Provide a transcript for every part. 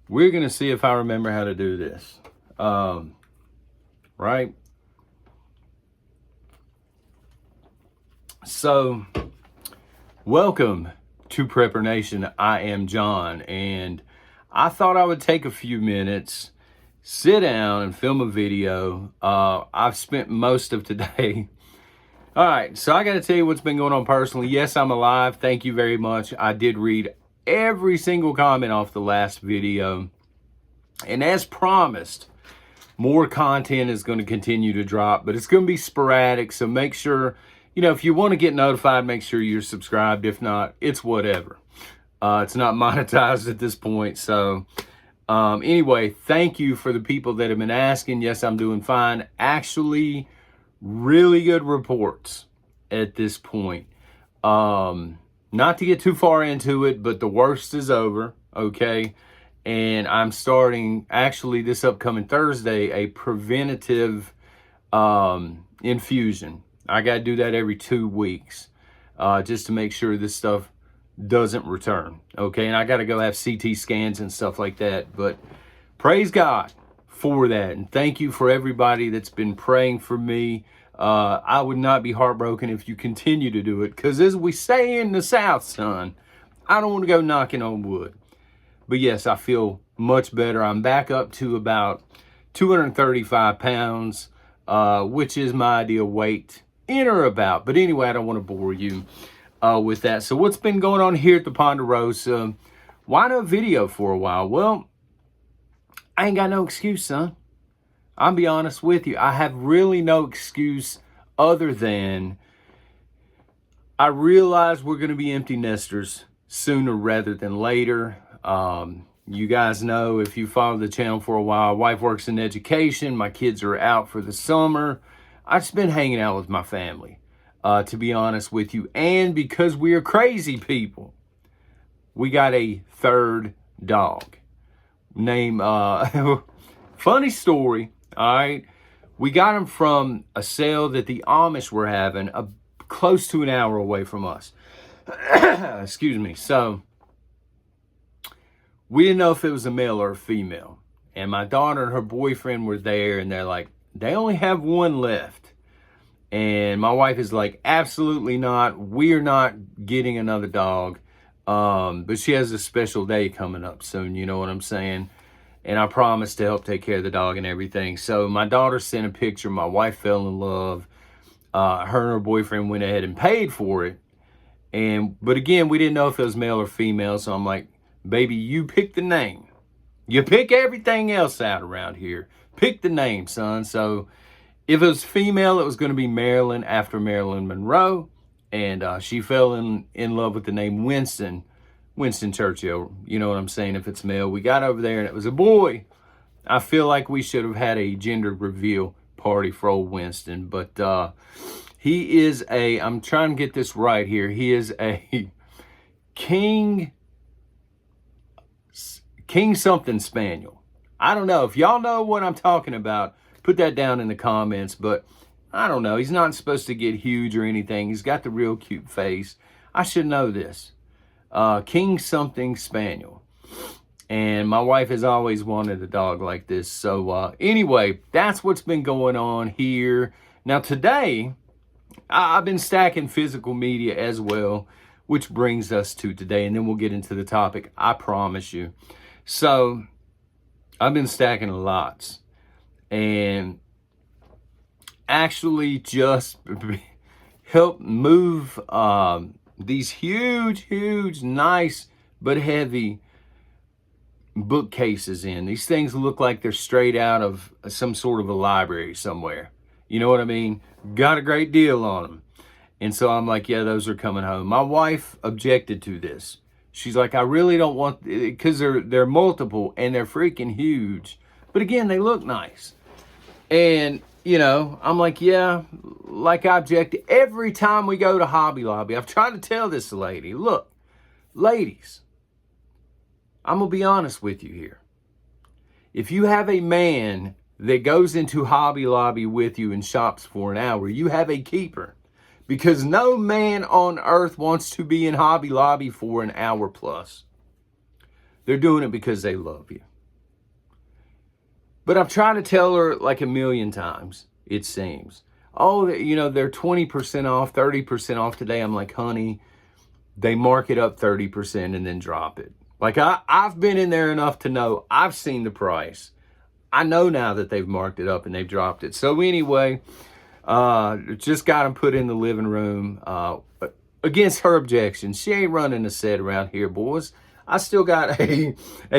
we're going to see if I remember how to do this. Right? So, welcome to Prepper Nation. I am John, and I thought I would take a few minutes, sit down and film a video. I've spent most of today. All right, so I got to tell you what's been going on personally. Yes, I'm alive. Thank you very much. I did read every single comment off the last video. And as promised, more content is going to continue to drop, but it's going to be sporadic. So make sure, if you want to get notified, make sure you're subscribed. If not, it's whatever. It's not monetized at this point. So anyway, thank you for the people that have been asking. Yes, I'm doing fine. Actually, really good reports at this point. Not to get too far into it, but the worst is over, okay? And I'm starting, actually, this upcoming Thursday, a preventative infusion. I got to do that every 2 weeks just to make sure this stuff doesn't return, okay? And I got to go have CT scans and stuff like that. But praise God for that. And thank you for everybody that's been praying for me. I would not be heartbroken if you continue to do it, because as we say in the South, son, I don't want to go knocking on wood. But yes, I feel much better. I'm back up to about 235 pounds, which is my ideal weight, in or about. But anyway, I don't want to bore you with that. So what's been going on here at the Ponderosa? Why no video for a while? Well, I ain't got no excuse, son. I'll be honest with you. I have really no excuse other than I realize we're going to be empty nesters sooner rather than later. You guys know, if you follow the channel for a while, wife works in education. My kids are out for the summer. I've just been hanging out with my family, to be honest with you. And because we are crazy people, we got a third dog. Name, funny story. All right, we got him from a sale that the Amish were having close to an hour away from us. Excuse me. So we didn't know if it was a male or a female. And my daughter and her boyfriend were there, and they're like, they only have one left. And my wife is like, absolutely not. We're not getting another dog. But she has a special day coming up soon. You know what I'm saying? And I promised to help take care of the dog and everything. So my daughter sent a picture. My wife fell in love. Her and her boyfriend went ahead and paid for it. But again, we didn't know if it was male or female. So I'm like, baby, you pick the name. You pick everything else out around here. Pick the name, son. So if it was female, it was going to be Marilyn, after Marilyn Monroe. And she fell in love with the name Winston Churchill. You know what I'm saying? If it's male, we got over there and it was a boy. I feel like we should have had a gender reveal party for old Winston. But he is I'm trying to get this right here. He is a King something Spaniel. I don't know. If y'all know what I'm talking about, put that down in the comments. But I don't know. He's not supposed to get huge or anything. He's got the real cute face. I should know this. King something Spaniel. And my wife has always wanted a dog like this. So anyway, that's what's been going on here. Now today, I've been stacking physical media as well, which brings us to today. And then we'll get into the topic, I promise you. So I've been stacking lots. And actually just help move these huge, nice, but heavy bookcases in. These things look like they're straight out of some sort of a library somewhere. You know what I mean? Got a great deal on them. And so I'm like, yeah, those are coming home. My wife objected to this. She's like, I really don't want, because they're multiple and they're freaking huge. But again, they look nice. And I'm like, yeah, like I object every time we go to Hobby Lobby. I've tried to tell this lady, look, ladies, I'm going to be honest with you here. If you have a man that goes into Hobby Lobby with you and shops for an hour, you have a keeper. Because no man on earth wants to be in Hobby Lobby for an hour plus. They're doing it because they love you. But I've tried to tell her like a million times, it seems. Oh, you know, they're 20% off, 30% off today. I'm like, honey, they mark it up 30% and then drop it. Like I've been in there enough to know I've seen the price. I know now that they've marked it up and they've dropped it. So anyway, just got them put in the living room against her objection. She ain't running a set around here, boys. I still got a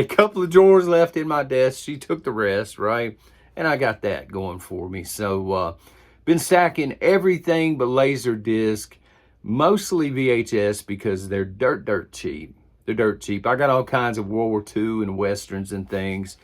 couple of drawers left in my desk. She took the rest, right? And I got that going for me. So been stacking everything but laser disc, mostly VHS because they're dirt cheap. They're dirt cheap. I got all kinds of World War II and Westerns and things.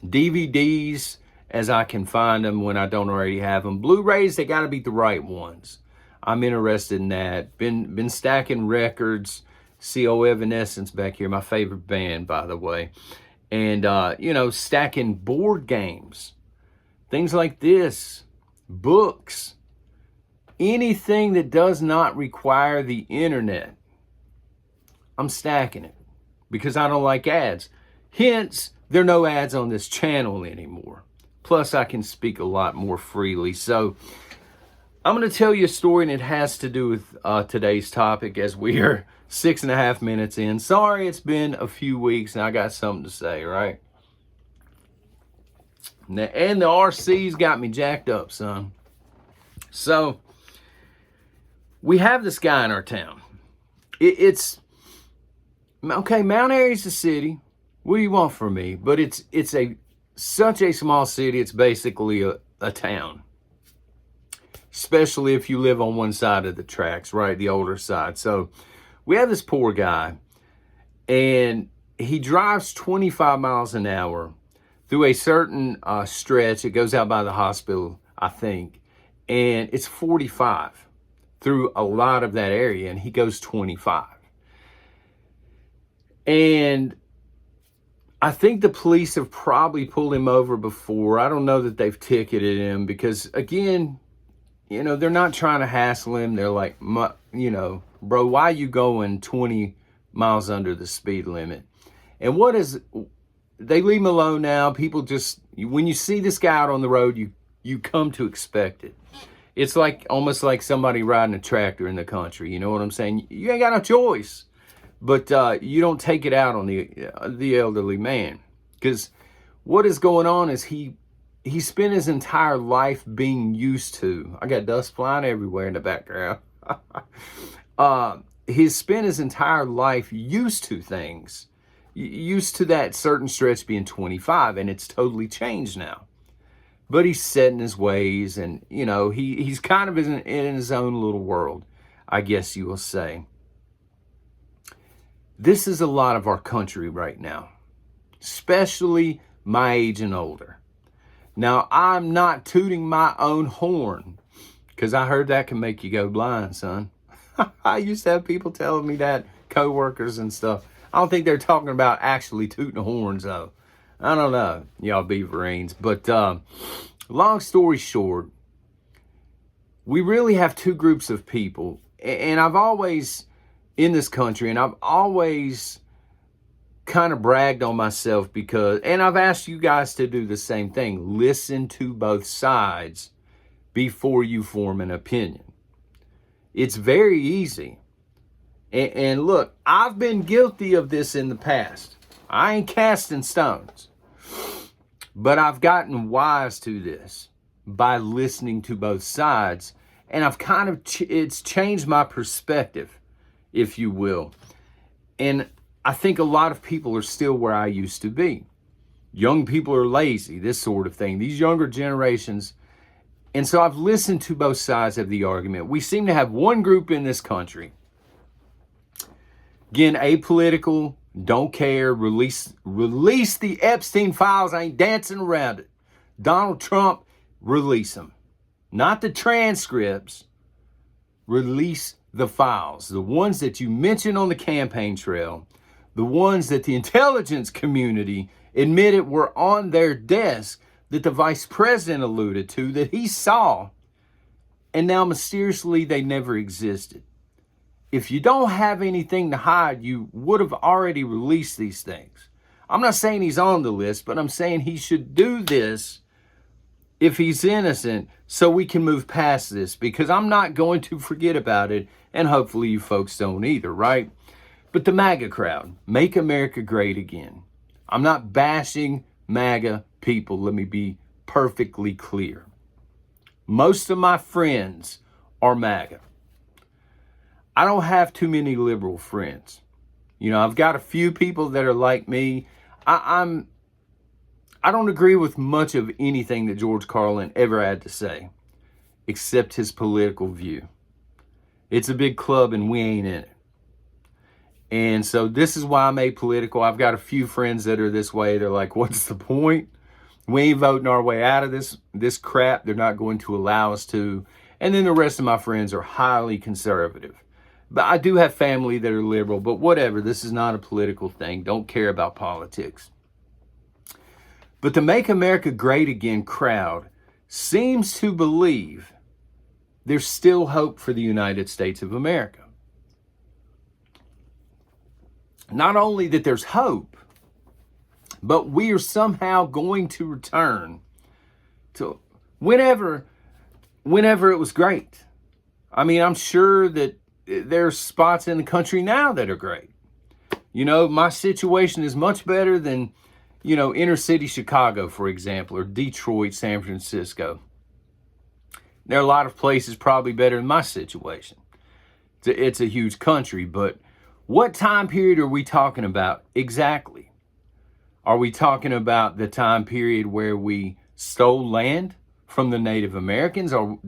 DVDs as I can find them when I don't already have them. Blu-rays, they got to be the right ones. I'm interested in that. Been stacking records. CO Evanescence back here, my favorite band, by the way. And, you know, stacking board games. Things like this. Books. Anything that does not require the internet. I'm stacking it because I don't like ads. Hence, there are no ads on this channel anymore. Plus, I can speak a lot more freely. So, I'm going to tell you a story, and it has to do with today's topic as we are 6.5 minutes in. Sorry, it's been a few weeks, and I got something to say, right? And the RC's got me jacked up, son. So, we have this guy in our town. It's okay, Mount Airy's a city. What do you want from me? But it's such a small city, it's basically a town. Especially if you live on one side of the tracks, right? The older side. So we have this poor guy, and he drives 25 miles an hour through a certain stretch. It goes out by the hospital, I think. And it's 45 through a lot of that area, and he goes 25. And I think the police have probably pulled him over before. I don't know that they've ticketed him because, again, you know, they're not trying to hassle him. They're like, you know, bro, why you going 20 miles under the speed limit? And they leave him alone now. People just, when you see this guy out on the road, you come to expect it. It's like almost like somebody riding a tractor in the country. You know what I'm saying? You ain't got no choice. But you don't take it out on the elderly man. Because what is going on is he spent his entire life being used to. I got dust flying everywhere in the background. He's spent his entire life used to things. Used to that certain stretch being 25. And it's totally changed now. But he's set in his ways. And, you know, he's kind of in his own little world, I guess you will say. This is a lot of our country right now, especially my age and older. Now, I'm not tooting my own horn because I heard that can make you go blind, son. I used to have people telling me that, coworkers and stuff. I don't think they're talking about actually tooting horns, though. I don't know, y'all beaverines. But long story short, we really have two groups of people. And I've always, in this country, and I've always kind of bragged on myself because, and I've asked you guys to do the same thing. Listen to both sides before you form an opinion. It's very easy. And look, I've been guilty of this in the past. I ain't casting stones. But I've gotten wise to this by listening to both sides. And I've kind of, it's changed my perspective, if you will. And I think a lot of people are still where I used to be. Young people are lazy, this sort of thing. These younger generations. And so I've listened to both sides of the argument. We seem to have one group in this country. Again, apolitical, don't care, release the Epstein files, I ain't dancing around it. Donald Trump, release them. Not the transcripts, release the files. The ones that you mentioned on the campaign trail, the ones that the intelligence community admitted were on their desk, that the vice president alluded to, that he saw, and now mysteriously they never existed. If you don't have anything to hide, you would have already released these things. I'm not saying he's on the list, but I'm saying he should do this if he's innocent so we can move past this, because I'm not going to forget about it, and hopefully you folks don't either, right? But the MAGA crowd, make America great again. I'm not bashing MAGA people, let me be perfectly clear. Most of my friends are MAGA. I don't have too many liberal friends. You know, I've got a few people that are like me. I don't agree with much of anything that George Carlin ever had to say, except his political view. It's a big club and we ain't in it. And so this is why I'm apolitical. I've got a few friends that are this way. They're like, what's the point? We ain't voting our way out of this crap. They're not going to allow us to. And then the rest of my friends are highly conservative. But I do have family that are liberal, but whatever. This is not a political thing. Don't care about politics. But the Make America Great Again crowd seems to believe there's still hope for the United States of America. Not only that there's hope, but we are somehow going to return to whenever it was great. I mean, I'm sure that there's spots in the country now that are great. You know, my situation is much better than, you know, inner city Chicago, for example, or Detroit, San Francisco. There are a lot of places probably better than my situation. It's a huge country, but what time period are we talking about exactly? Are we talking about the time period where we stole land from the Native Americans? Or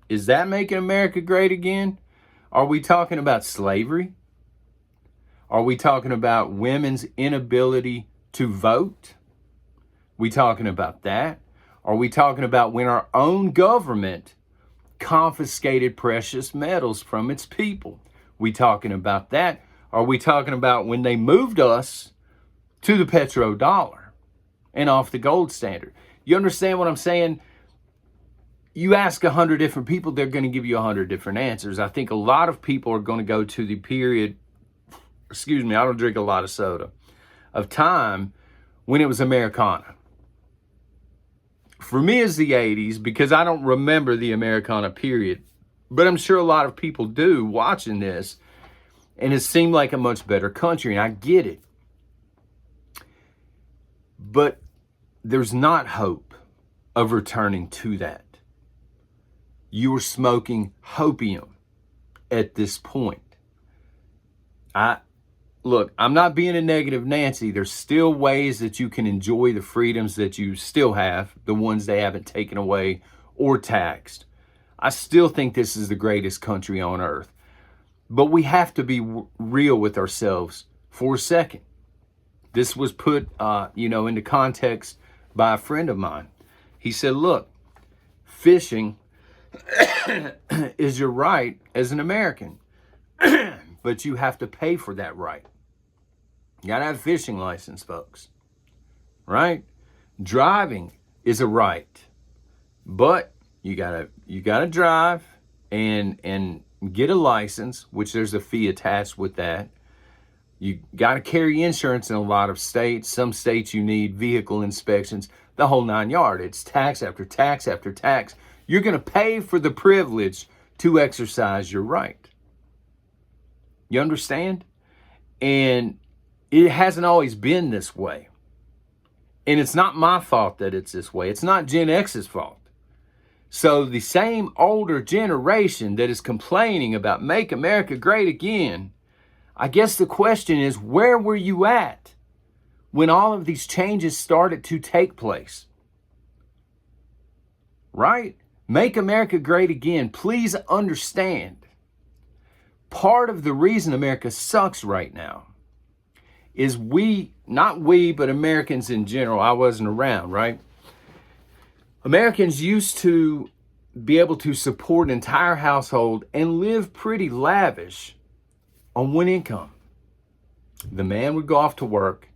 is that making America great again? Are we talking about slavery? Are we talking about women's inability to vote? We talking about that? Are we talking about when our own government confiscated precious metals from its people? We talking about that? Are we talking about when they moved us to the petrodollar and off the gold standard? You understand what I'm saying? You ask 100 different people, they're going to give you 100 different answers. I think a lot of people are going to go to the period, I don't drink a lot of soda, of time when it was Americana. For me, it's the 80s, because I don't remember the Americana period, but I'm sure a lot of people do watching this, and it seemed like a much better country, and I get it. But there's not hope of returning to that. You are smoking HOPIUM at this point. Look, I'm not being a negative Nancy. There's still ways that you can enjoy the freedoms that you still have, the ones they haven't taken away or taxed. I still think this is the greatest country on earth. But we have to be real with ourselves for a second. This was put, into context by a friend of mine. He said, look, fishing is your right as an American, but you have to pay for that right. You gotta have a fishing license, folks, right? Driving is a right, but you gotta drive and get a license, which there's a fee attached with that. You gotta carry insurance in a lot of states. Some states you need vehicle inspections, the whole 9 yards. It's tax after tax after tax. You're gonna pay for the privilege to exercise your right. You understand? And it hasn't always been this way. And it's not my fault that it's this way. It's not Gen X's fault. So the same older generation that is complaining about Make America Great Again, I guess the question is, where were you at when all of these changes started to take place? Right? Make America Great Again. Please understand, part of the reason America sucks right now is not we, but Americans in general. I wasn't around, right? Americans used to be able to support an entire household and live pretty lavish on one income. The man would go off to work.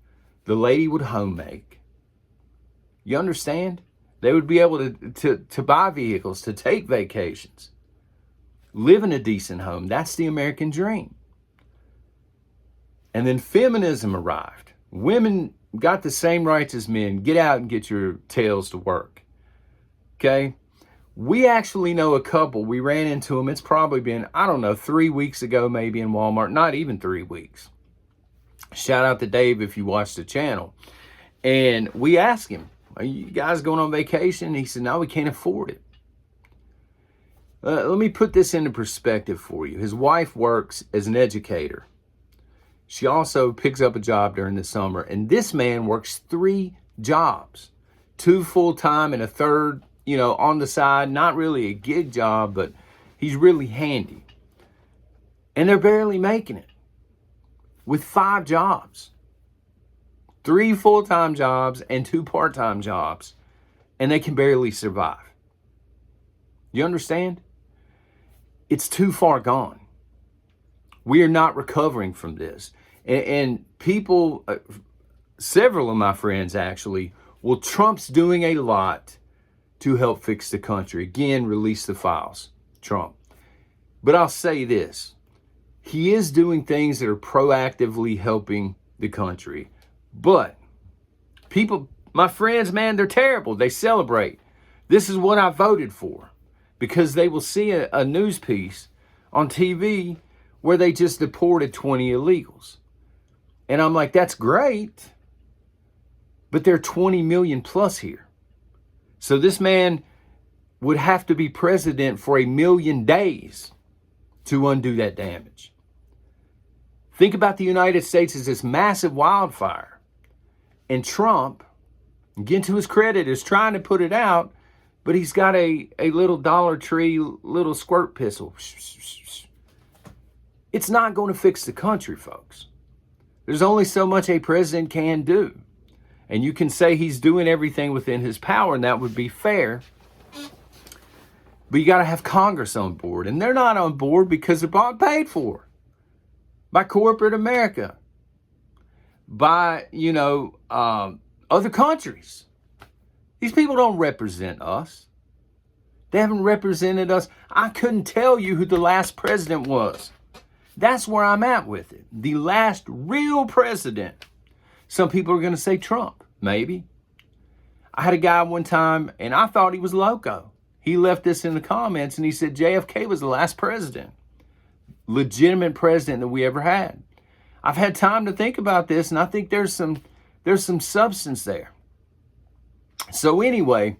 The lady would home make. You understand? They would be able to buy vehicles, to take vacations, live in a decent home. That's the American dream. And then feminism arrived. Women got the same rights as men. Get out and get your tails to work. Okay? We actually know a couple. We ran into them. It's probably been, I don't know, 3 weeks ago, maybe in Walmart. Not even 3 weeks. Shout out to Dave if you watch the channel. And we asked him, are you guys going on vacation? He said, no, we can't afford it. Let me put this into perspective for you. His wife works as an educator. She also picks up a job during the summer. And this man works 3 jobs, 2 full-time and a third, on the side. Not really a gig job, but he's really handy. And they're barely making it with 5 jobs. 3 full-time jobs and 2 part-time jobs. And they can barely survive. You understand? It's too far gone. We are not recovering from this. And people, several of my friends actually, well, Trump's doing a lot to help fix the country. Again, release the files, Trump. But I'll say this. He is doing things that are proactively helping the country. But people, my friends, man, they're terrible. They celebrate. This is what I voted for. Because they will see a news piece on TV where they just deported 20 illegals. And I'm like, that's great. But there are 20 million plus here. So this man would have to be president for 1 million days to undo that damage. Think about the United States as this massive wildfire. And Trump, again to his credit, is trying to put it out. But he's got a little Dollar Tree, little squirt pistol. It's not going to fix the country, folks. There's only so much a president can do. And you can say he's doing everything within his power, and that would be fair. But you got to have Congress on board. And they're not on board because they're bought and paid for by corporate America, by, other countries. These people don't represent us. They haven't represented us. I couldn't tell you who the last president was. That's where I'm at with it. The last real president. Some people are going to say Trump, maybe. I had a guy one time, and I thought he was loco. He left this in the comments, and he said JFK was the last president. Legitimate president that we ever had. I've had time to think about this, and I think there's some substance there. So anyway,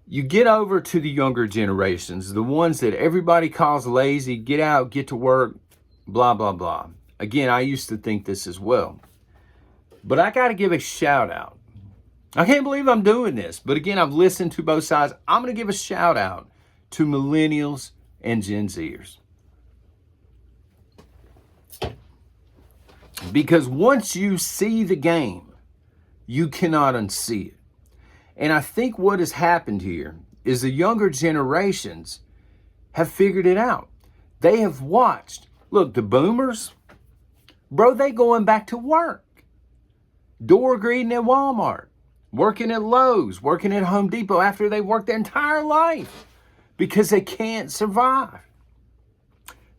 you get over to the younger generations, the ones that everybody calls lazy, get out, get to work, blah, blah, blah. Again, I used to think this as well. But I got to give a shout out. I can't believe I'm doing this. But again, I've listened to both sides. I'm going to give a shout out to Millennials and Gen Zers. Because once you see the game, you cannot unsee it. And I think what has happened here is the younger generations have figured it out. They have watched. Look, the boomers, bro, they going back to work. Door greeting at Walmart, working at Lowe's, working at Home Depot after they worked their entire life because they can't survive.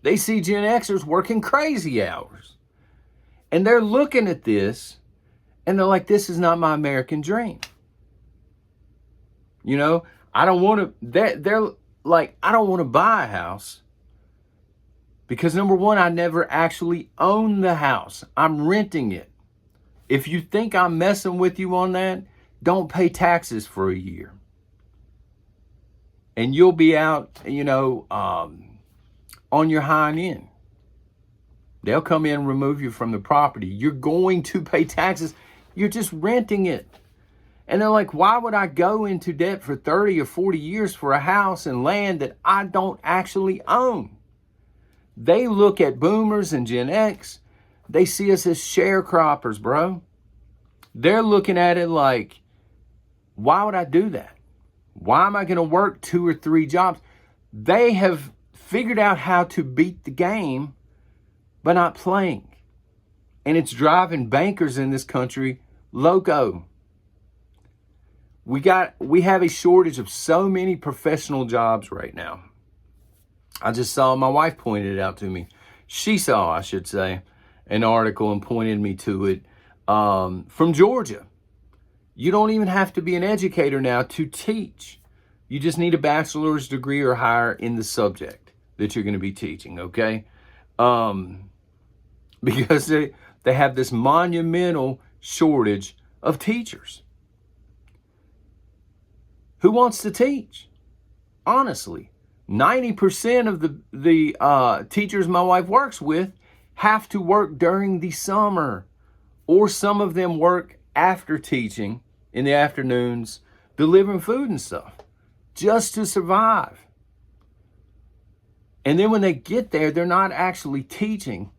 They see Gen Xers working crazy hours. And they're looking at this and they're like, this is not my American dream. I don't want to, they're like, I don't want to buy a house because number one, I never actually own the house. I'm renting it. If you think I'm messing with you on that, don't pay taxes for a year. And you'll be out, on your hind end. They'll come in and remove you from the property. You're going to pay taxes. You're just renting it. And they're like, why would I go into debt for 30 or 40 years for a house and land that I don't actually own? They look at boomers and Gen X. They see us as sharecroppers, bro. They're looking at it like, why would I do that? Why am I going to work 2 or 3 jobs? They have figured out how to beat the game by not playing. And it's driving bankers in this country loco. We have a shortage of so many professional jobs right now. I just saw, my wife pointed it out to me. She saw, I should say, an article and pointed me to it, from Georgia. You don't even have to be an educator now to teach. You just need a bachelor's degree or higher in the subject that you're going to be teaching, okay? Because they have this monumental shortage of teachers. Who wants to teach? Honestly, 90% of the teachers my wife works with have to work during the summer, or some of them work after teaching in the afternoons, delivering food and stuff, just to survive. And then when they get there, they're not actually teaching.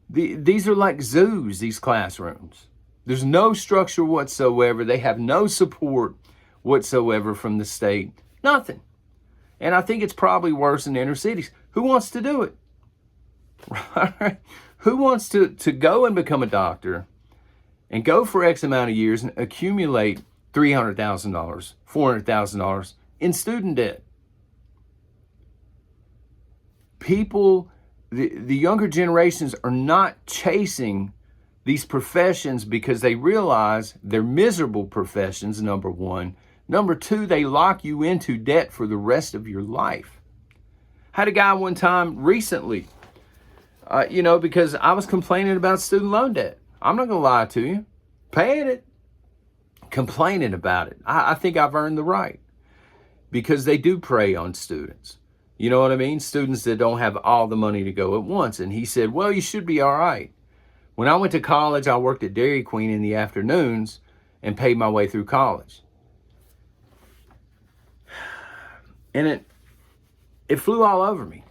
These are like zoos, these classrooms. There's no structure whatsoever. They have no support whatsoever from the state. Nothing. And I think it's probably worse in the inner cities. Who wants to do it? Right? Who wants to go and become a doctor and go for X amount of years and accumulate $300,000, $400,000 in student debt? People, the younger generations are not chasing these professions because they realize they're miserable professions, number one. Number two, they lock you into debt for the rest of your life. I had a guy one time recently, because I was complaining about student loan debt. I'm not going to lie to you. Paying it, complaining about it. I think I've earned the right, because they do prey on students. You know what I mean? Students that don't have all the money to go at once. And he said, well, you should be all right. When I went to college, I worked at Dairy Queen in the afternoons and paid my way through college. And it flew all over me,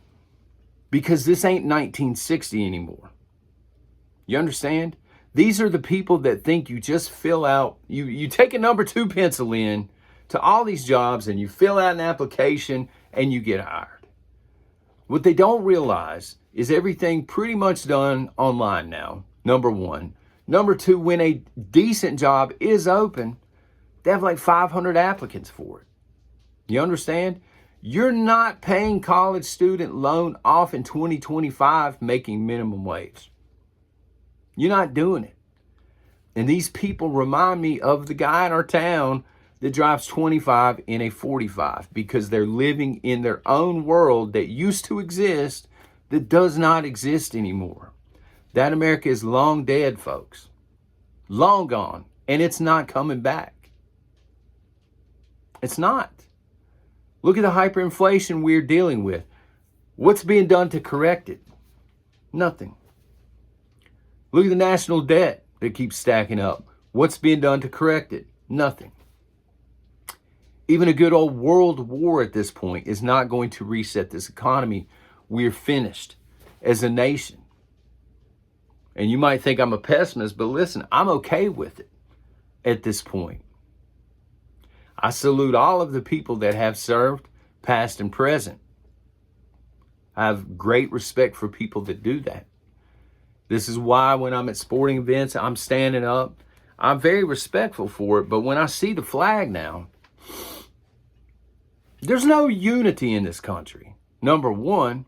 because this ain't 1960 anymore. You understand? These are the people that think you just fill out, you take a number 2 pencil in to all these jobs and you fill out an application and you get hired. What they don't realize is everything pretty much done online now, number one. Number two, when a decent job is open, they have like 500 applicants for it. You understand? You're not paying college student loan off in 2025 making minimum wage. You're not doing it. And these people remind me of the guy in our town that drives 25 in a 45, because they're living in their own world that used to exist that does not exist anymore. That America is long dead, folks. Long gone. And it's not coming back. It's not. Look at the hyperinflation we're dealing with. What's being done to correct it? Nothing. Look at the national debt that keeps stacking up. What's being done to correct it? Nothing. Even a good old world war at this point is not going to reset this economy. We're finished as a nation. And you might think I'm a pessimist, but listen, I'm okay with it at this point. I salute all of the people that have served, past and present. I have great respect for people that do that. This is why when I'm at sporting events, I'm standing up. I'm very respectful for it. But when I see the flag now, there's no unity in this country. Number one,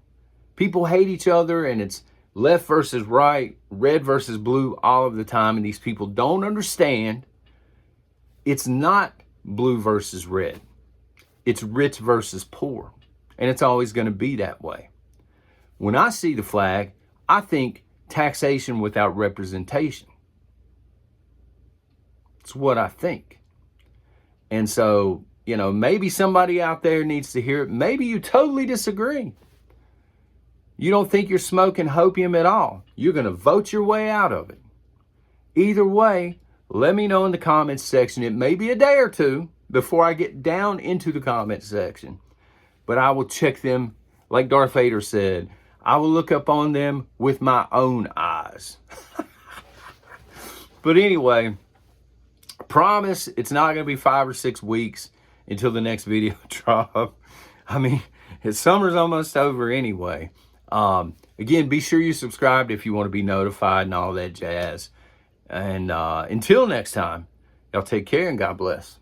people hate each other, and it's left versus right, red versus blue all of the time. And these people don't understand it's not blue versus red. It's rich versus poor. And it's always going to be that way. When I see the flag, I think taxation without representation. It's what I think. And so, maybe somebody out there needs to hear it. Maybe you totally disagree. You don't think you're smoking HOPIUM at all. You're going to vote your way out of it. Either way, let me know in the comments section. It may be a day or two before I get down into the comment section, but I will check them, like Darth Vader said, I will look up on them with my own eyes. But anyway, promise it's not going to be 5 or 6 weeks until the next video drop. I mean, summer's almost over anyway. Again, be sure you subscribe if you want to be notified and all that jazz. And until next time, y'all take care and God bless.